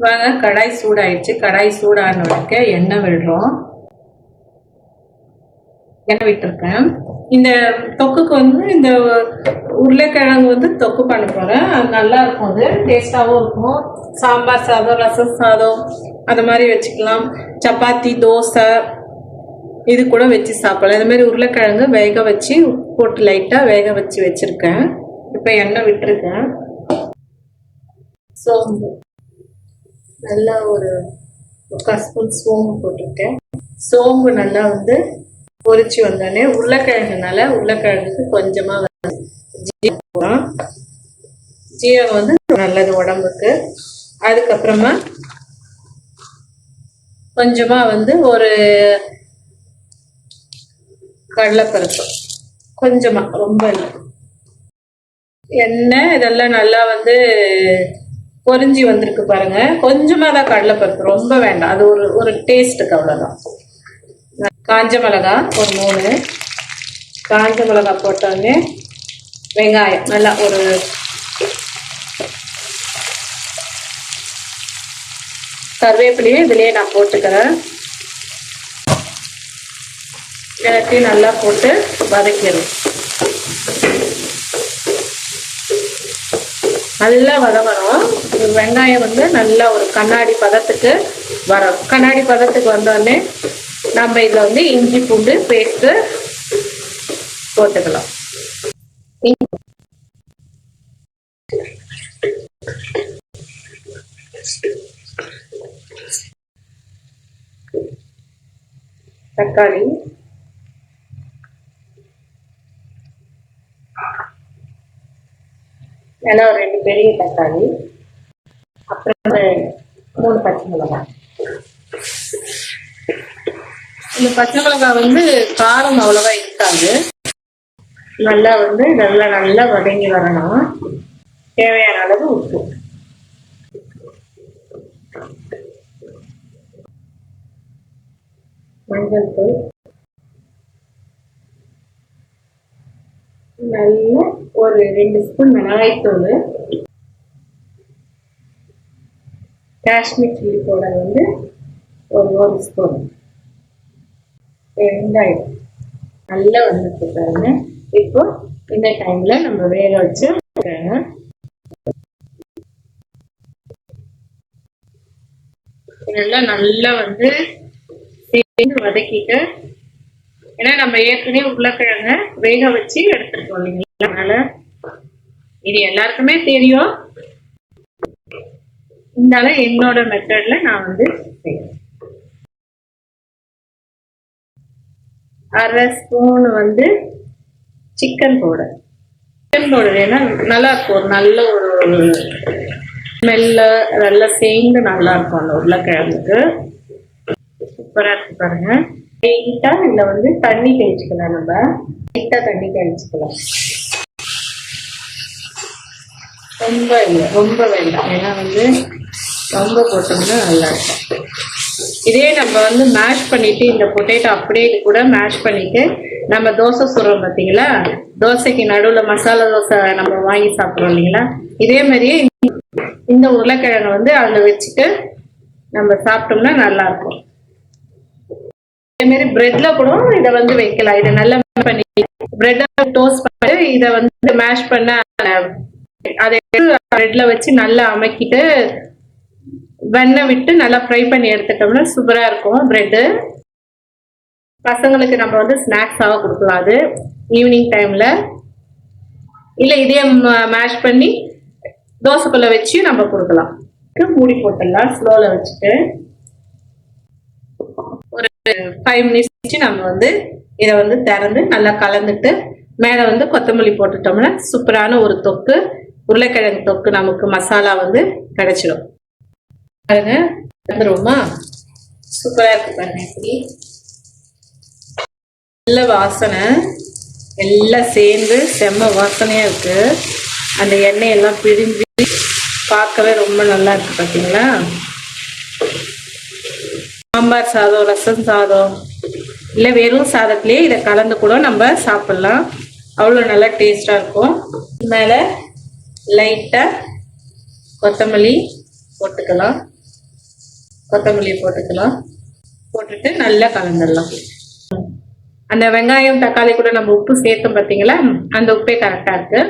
வாங்க, கடாய் சூடாயிடுச்சு. கடாய் சூடானதுக்க எண்ணெய் விடுறோம். எண்ணெய் விட்டுருக்கேன். இந்த தொக்குக்கு வந்து இந்த உருளைக்கிழங்கு வந்து தொக்கு பண்ண போறேன். அது நல்லா இருக்கும், அது டேஸ்டாகவும் இருக்கும். சாம்பார் சாதம், ரசம் சாதம் அது மாதிரி வச்சுக்கலாம். சப்பாத்தி, தோசை இது கூட வச்சு சாப்பிடலாம். இது மாதிரி உருளைக்கிழங்கு வேக வச்சு உப்பு போட்டு லைட்டாக வேக வச்சு வச்சுருக்கேன். இப்போ எண்ணெய் விட்டுருக்கேன். சோம்பு நல்லா ஒரு 1/4 ஸ்பூன் சோம்பு போட்டிருக்கேன். சோம்பு நல்லா வந்து பொரிச்சு வந்தோடனே உருளைக்கிழங்குனால உருளைக்கிழங்குக்கு கொஞ்சமாக வந்து ஜீரகம் போடுறோம். ஜீரகம் வந்து நல்லது உடம்புக்கு. அதுக்கப்புறமா கொஞ்சமாக வந்து ஒரு கடலைப்பருப்பு கொஞ்சமாக, ரொம்ப இல்லை. எண்ணெய் இதெல்லாம் நல்லா வந்து பொரிஞ்சி வந்திருக்கு பாருங்க. கொஞ்சமாக தான் கடலைப்பருப்பு, ரொம்ப வேண்டாம். அது ஒரு டேஸ்ட்டுக்கு அவ்வளோதான். காஞ்ச மிளகாய் ஒரு 3 காஞ்ச மிளகாய் போட்டோடனே வெங்காயம் நல்லா ஒரு கருவேப்பிலையும் இதுலேயே நான் போட்டுக்கிறேன். எல்லாத்தையும் நல்லா போட்டு வதக்கிடுவேன். நல்லா வதங்கணும். வெங்காயம் வந்து நல்லா ஒரு கண்ணாடி பதத்துக்கு வரும். கண்ணாடி பதத்துக்கு வந்தோடனே நம்ம இதில் வந்து இஞ்சி பூண்டு பேஸ்ட்டு போட்டுக்கலாம். தக்காளி நல்லா ஒரு 2 பெரிய தக்காளி, அப்புறம் 3 பச்சை மிளகாய். இந்த பச்சை மிளகாய் வந்து காரம் அவ்வளவா இருக்காது. நல்லா வந்து நல்லா வதங்கி வரணும். தேவையான அளவு உப்பு, மஞ்சள் தூள், நல்ல ஒரு 2 ஸ்பூன் மிளகாய்த்தூள், காஷ்மீர் சில்லி பவுடர் வந்து ஒரு 1 ஸ்பூன், வெங்காயம் நல்லா வந்துட்டு பாருங்க. இப்போ இந்த டைம்ல நம்ம வேக வச்சு நல்லா வந்து சேர்ந்து வதக்கிட்டு, ஏன்னா நம்ம ஏற்கனவே உருளைக்கிழங்க வேக வச்சு எடுத்துருக்கோம் இல்லைங்களா, அதனால இது எல்லாருக்குமே தெரியும். இருந்தால என்னோட மெத்தட்ல நான் வந்து செய்யறேன். 1/2 ஸ்பூன் வந்து சிக்கன் பவுடர். ஏன்னா நல்லா இருக்கும், நல்ல ஒரு ஸ்மெல்ல நல்லா சேர்ந்து நல்லா இருக்கும் அந்த உருளைக்கிழங்குக்கு. சூப்பரா இருக்கு பாருங்க. லைட்டா இதுல வந்து தண்ணி தெளிச்சுக்கலாம். நம்ம லைட்டா தண்ணி தெளிச்சுக்கலாம். ரொம்ப இல்லை, ரொம்ப வேண்டாம். ஏன்னா வந்து ரொம்ப போட்டோம்னா நல்லா இருக்கும். இதே நம்ம வந்து மேஷ் பண்ணிட்டு இந்த பொட்டேட்டோ அப்படியே கூட மேஷ் பண்ணிட்டு நம்ம தோசை சுடுறோம் பார்த்தீங்களா, தோசைக்கு நடுவில் மசாலா தோசை நம்ம வாங்கி சாப்பிட்றோம் இல்லைங்களா, இதே மாதிரியே இந்த உருளைக்கிழங்கை வந்து அதில் வச்சுட்டு நம்ம சாப்பிட்டோம்னா நல்லா இருக்கும். இதே மாதிரி பிரெட்ல கூட இதை வந்து வைக்கலாம். இதை நல்லா பண்ணி பிரெட்டை டோஸ்ட் பண்ணிட்டு இதை வந்து மேஷ் பண்ண அதை பிரெட்ல வச்சு நல்லா அமைக்கிட்டு வெண்ணெய் விட்டு நல்லா ஃப்ரை பண்ணி எடுத்துட்டோம்னா சூப்பரா இருக்கும் பிரெட்டு. பசங்களுக்கு நம்ம வந்து ஸ்நாக்ஸாக கொடுக்கலாம். அது ஈவினிங் டைம்ல இல்ல இதே மேஷ் பண்ணி தோசைக்குள்ள வச்சு நம்ம கொடுக்கலாம். மூடி போட்டுடலாம் ஸ்லோல வச்சுட்டு ஒரு 5 மினிட்ஸ் வச்சு நம்ம வந்து இதை வந்து திறந்து நல்லா கலந்துட்டு மேல வந்து கொத்தமல்லி போட்டுட்டோம்னா சூப்பரான ஒரு தொக்கு, உருளைக்கிழங்கு தொக்கு நமக்கு மசாலா வந்து கிடைச்சிடும். பாருங்க, வந்துருவோமா? சூப்பரா இருக்கு பாருங்க. இப்படி நல்ல வாசனை, எல்லாம் சேர்ந்து செம்ம வாசனையா இருக்கு. அந்த எண்ணெய் எல்லாம் பிரிஞ்சு பார்க்கவே ரொம்ப நல்லா இருக்கு. பார்த்தீங்களா? சாம்பார் சாதம், ரசம் சாதம் இல்லை வெறும் சாதத்திலே இதை கலந்து கூட நம்ம சாப்பிடலாம். அவ்வளோ நல்லா டேஸ்டா இருக்கும். மேலே லைட்டா கொத்தமல்லி போட்டுக்கலாம். கொத்தமல்லி போட்டுக்கலாம். போட்டுட்டு நல்லா கலந்துடலாம். அந்த வெங்காயம் தக்காளி கூட நம்ம உப்பு சேர்த்தோம் பார்த்தீங்களா, அந்த உப்பே கரெக்டாக இருக்கு.